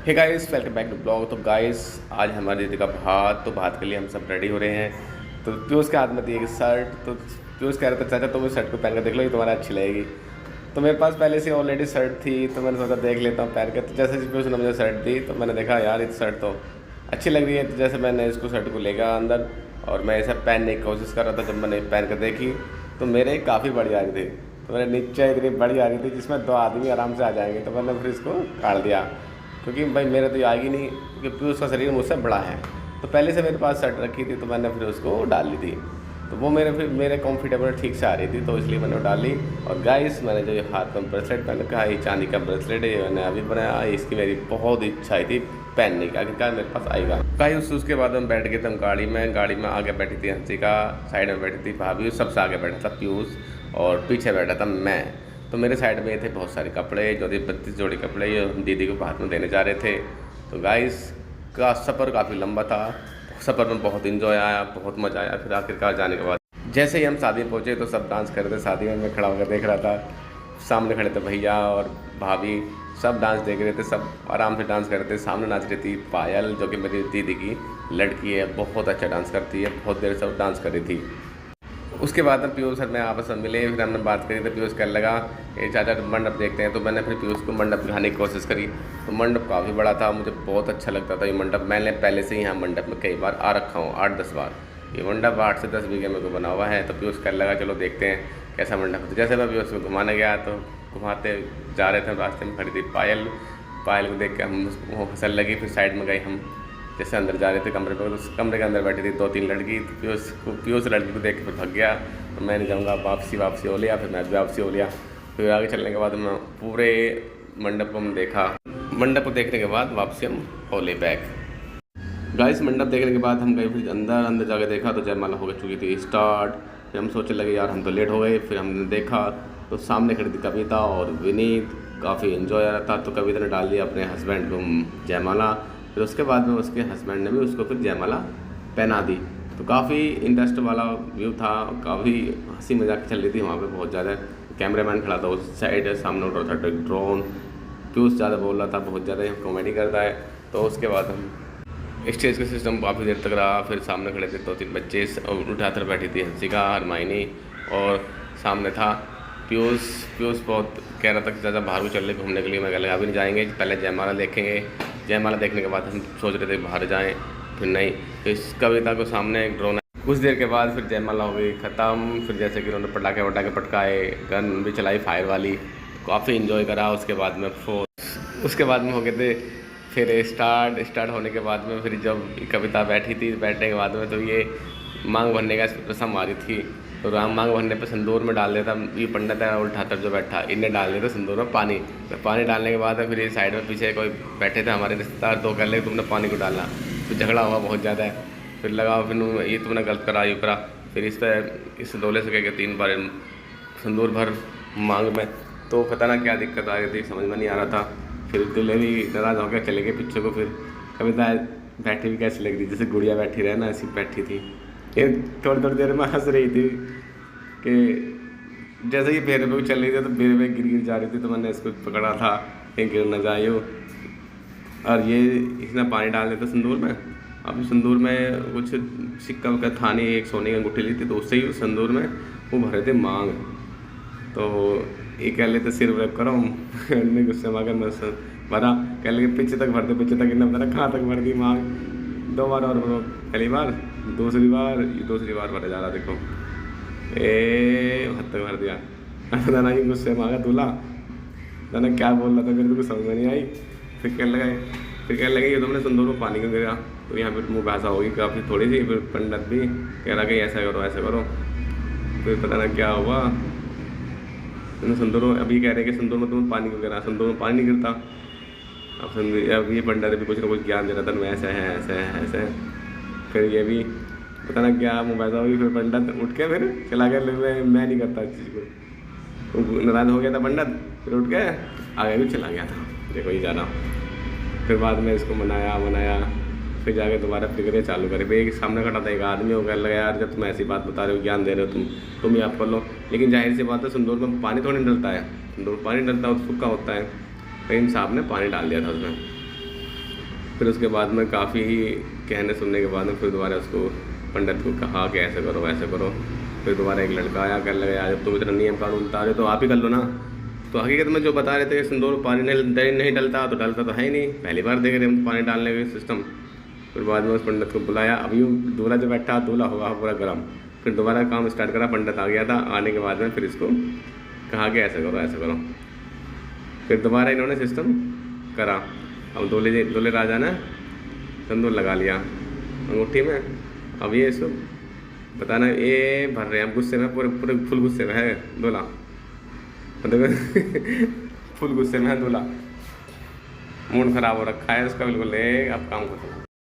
Hey guys, welcome back to blog. तो guys, आज हमारी दीदी का भात, तो भात के लिए हम सब रेडी हो रहे हैं। तो पीयूष के हाथ में थी एक शर्ट। तो पीयूष कह रहे थे चाचा तुम इस शर्ट को पहन कर देख लो, ये तुम्हारा अच्छी लगेगी। तो मेरे पास पहले से ऑलरेडी शर्ट थी, तो मैंने सोचा देख लेता हूँ पहन कर। तो जैसे पीयूष ने मुझे शर्ट दी तो मैंने देखा यार इस शर्ट तो अच्छी लग रही है। तो जैसे मैंने इसको शर्ट को ले गया अंदर और मैं इसे पहनने की कोशिश कर रहा था। जब मैंने पहन कर देखी तो मेरे काफ़ी बड़ी आ रही थी। तो मेरे नीचे इतनी बड़ी आ रही थी जिसमें दो आदमी आराम से आ जाएंगे। तो मैंने फिर इसको काट दिया, क्योंकि भाई मेरे तो ये आएगी नहीं, क्योंकि पीयूष का शरीर मुझसे बड़ा है। तो पहले से मेरे पास शर्ट रखी थी तो मैंने फिर उसको डाल ली थी। तो वो मेरे कंफर्टेबल ठीक से आ रही थी, तो इसलिए मैंने वो डाल ली। और गाइस, मैंने जो ये हाथ में ब्रेसलेट पहन रखा है, ये चांदी का ब्रेसलेट है, ये मैंने अभी बनाया। इसकी मेरी बहुत इच्छा थी पहनने की, आखिरकार मेरे पास आएगा गाइस। उसके बाद हम बैठ गए थे हम गाड़ी में आगे बैठी थी हंसिका, साइड में बैठी थी भाभी, सबसे आगे बैठा था पीयूष और पीछे बैठा था मैं। तो मेरे साइड में थे बहुत सारे कपड़े, जो 32 जोड़ी कपड़े, ये हम दीदी को हाथ में देने जा रहे थे। तो गाइस का सफ़र काफ़ी लंबा था। सफ़र में बहुत इन्जॉय आया, बहुत मज़ा आया। फिर आखिरकार जाने के बाद जैसे ही हम शादी में पहुँचे तो सब डांस कर रहे थे। शादी में मैं खड़ा होकर देख रहा था, सामने खड़े थे भैया और भाभी, सब डांस देख रहे थे। सब आराम से डांस कर रहे थे। सामने नाच रही थी पायल, जो कि मेरी दीदी की लड़की है, बहुत अच्छा डांस करती है, बहुत देर सब डांस कर रही थी। उसके बाद हम पीयूष सर में आपस में मिले, फिर हमने बात करी। तो पीयूष कहने लगा ये चाचा मंडप देखते हैं। तो मैंने फिर पीयूष को मंडप दिखाने की कोशिश करी। तो मंडप काफ़ी बड़ा था, मुझे बहुत अच्छा लगता था ये मंडप। मैंने पहले से ही यहाँ मंडप में कई बार आ रखा हूँ, 8-10 बार। ये मंडप 8 से 10 बीघे में को बना हुआ है। तो पीयूष कहने लगा चलो देखते हैं कैसा मंडप। तो जैसे मैं पीयूष को घुमाने गया तो घुमाते जा रहे थे, रास्ते में खड़ी थी पायल। पायल को देख के हम वो हंसने लगी। फिर साइड में गए हम, जैसे अंदर जा रहे थे कमरे पर, तो उस कमरे के अंदर बैठी थी 2-3 लड़की। तो पीयूष लड़की को देख के फिर भाग गया। तो मैं नहीं जाऊँगा, वापसी हो लिया। फिर मैं भी वापसी हो लिया। फिर आगे चलने के बाद मैं पूरे मंडप को हम देखा। मंडप को देखने के बाद वापसी हम होले बैक। गाइस, मंडप देखने के बाद हम गए फिर अंदर जाके देखा तो जयमाला हो चुकी थी स्टार्ट। फिर हम सोचने लगे यार हम तो लेट हो गए। फिर हमने देखा तो सामने खड़ी थी कविता और विनीत, काफ़ी इन्जॉय आ रहा था। तो कविता ने डाल दिया अपने हस्बैंड को जयमाला। फिर उसके बाद में उसके हस्बैंड ने भी उसको फिर जयमाला पहना दी। तो काफ़ी इंटरेस्ट वाला व्यू था, काफ़ी हंसी मजाक चल रही थी वहाँ पे बहुत ज़्यादा। कैमरामैन खड़ा था उस साइड, सामने उड़ रहा था ड्रोन। पीयूष ज़्यादा बोल रहा था, बहुत ज़्यादा कॉमेडी करता है। तो उसके बाद हम स्टेज का सिस्टम काफ़ी देर तक रहा। फिर सामने खड़े थे 2-3 बच्चे, उठाकर बैठी थी हंसिका, हरमाइनी, और सामने था पीयूष। पीयूष बहुत कह रहा था कि चाचा बाहर को चल रहे घूमने के लिए। मैं कह लगा अभी नहीं जाएंगे, पहले जयमाला देखेंगे। जयमाला देखने के बाद हम सोच रहे थे बाहर जाएं, फिर नहीं। फिर इस कविता को सामने एक ड्रोन, कुछ देर के बाद फिर जयमाला हो गई ख़त्म। फिर जैसे कि उन्होंने पटाखे वटाखे पटकाए, गन भी चलाई फायर वाली, काफ़ी इन्जॉय करा। उसके बाद में उसके बाद में हो गए थे फिर स्टार्ट होने के बाद में फिर जब कविता बैठी थी, बैठने के बाद में तो ये मांग भरने का रस्म आ रही थी। तो राम मांग भरने पे सिंदूर में डाल देता, ये पंडित है उठाकर जो बैठा, इनने डाल दिया था सिंदूर में पानी। तो पानी डालने के बाद फिर ये साइड में पीछे कोई बैठे थे हमारे रिश्तेदार, तो कह ले तुमने पानी को डालना। फिर झगड़ा हुआ बहुत ज़्यादा है। फिर लगा फिर ये तुमने गलत करा, यूँ करा। फिर इस डोले से कह के 3 बार सिंदूर भर मांग में। तो पता ना क्या दिक्कत आ रही थी, समझ में नहीं आ रहा था। फिर दूल्हे भी नाराज़ हो गया, चले गए पीछे को। फिर कविता बैठी भी कैसी लग रही, जैसे गुड़िया बैठी रहे ना, ऐसी बैठी थी। ये थोड़ी देर में हंस रही थी कि जैसे ही फेरे पे चल रही थी तो फेरे पे गिर जा रही थी। तो मैंने इसको पकड़ा था कि गिर न जाए। और ये इसने पानी डाल दिया था सिंदूर में। अब सिंदूर में कुछ सिक्का का था नहीं, एक सोने की अंगूठी ली थी, तो उससे ही सिंदूर में वो भरे थे मांग। तो ये कह लेते सिर रैप करो, हमने गुस्से में आकर मैं भरा। कह लगे पीछे तक भर दे, पीछे तक इन्हें पता कहाँ तक भर दी मांग। 2 बार और भरो, पहली बार, दूसरी बार भरा जा रहा, देखो हद तक भर दिया। दाना ये गुस्से में आ गया दूल्हा, दाना क्या बोल रहा था मेरे को समझ में नहीं आई। फिर कहने लगे ये तुमने सिंदूर में पानी क्यों गिरा। तो यहाँ पर मुँह बहसा होगी काफ़ी थोड़ी सी। फिर पंडित भी कह रहा कि ऐसा करो। फिर पता ना क्या हुआ, सिंदूर में अभी कह रहे कि सिंदूर में तुम्हें पानी क्यों गिरा, सिंदूर में पानी नहीं गिरता। अब ये पंडित भी कुछ ना कुछ ज्ञान दे रहा था, मैं ऐसे है। फिर ये भी पता ना क्या मुँह वैसा हुई। फिर पंडित उठ के फिर चला गया, मैं नहीं करता इस चीज़ को। तो नाराज़ हो गया था पंडित, फिर उठ के आगे भी चला गया था, देखो ही जाना। फिर बाद में इसको मनाया। फिर जाके दोबारा फिक्रें चालू करी। फिर एक सामने खड़ा था एक आदमी, हो गया लगा यार जब तुम ऐसी बात बता रहे हो, ज्ञान दे रहे हो तुम ही आप कर लो। लेकिन जाहिर सी बात है सिंदूर में पानी थोड़ी डलता है, सिंदूर पानी डलता है तो सूखा होता है। लेकिन साहब ने पानी डाल दिया था उसमें। फिर उसके बाद में काफ़ी कहने सुनने के बाद में फिर दोबारा उसको पंडित को कहा कि ऐसे करो वैसे करो। फिर दोबारा एक लड़का आया, कहने लगा यार जब तुम इतना नियम कानून बता रहे तो आप ही कर लो ना। तो हकीकत में जो बता रहे थे कि सिंदूर पानी नहीं डलता, तो डलता तो है ही नहीं, पहली बार देख रहे हम पानी डालने का सिस्टम। फिर बाद में उस पंडित को बुलाया। अब यूँ दूल्हा जो बैठा, दूल्हा हुआ पूरा गर्म। फिर दोबारा काम स्टार्ट करा, पंडित आ गया था। आने के बाद में फिर इसको कहा कि ऐसे करो ऐसे करो। फिर दोबारा इन्होंने सिस्टम करा। अब दूल्हे राजा ने सिंदूर लगा लिया अंगूठी में। अब ये इसको बताना ये भर रहे हैं, हम गुस्से में, पूरे पूरे फुल गुस्से में है दूल्हा, मतलब फुल गुस्से में है दूल्हा, मूड खराब हो रखा है इसका बिल्कुल। अब काम करो।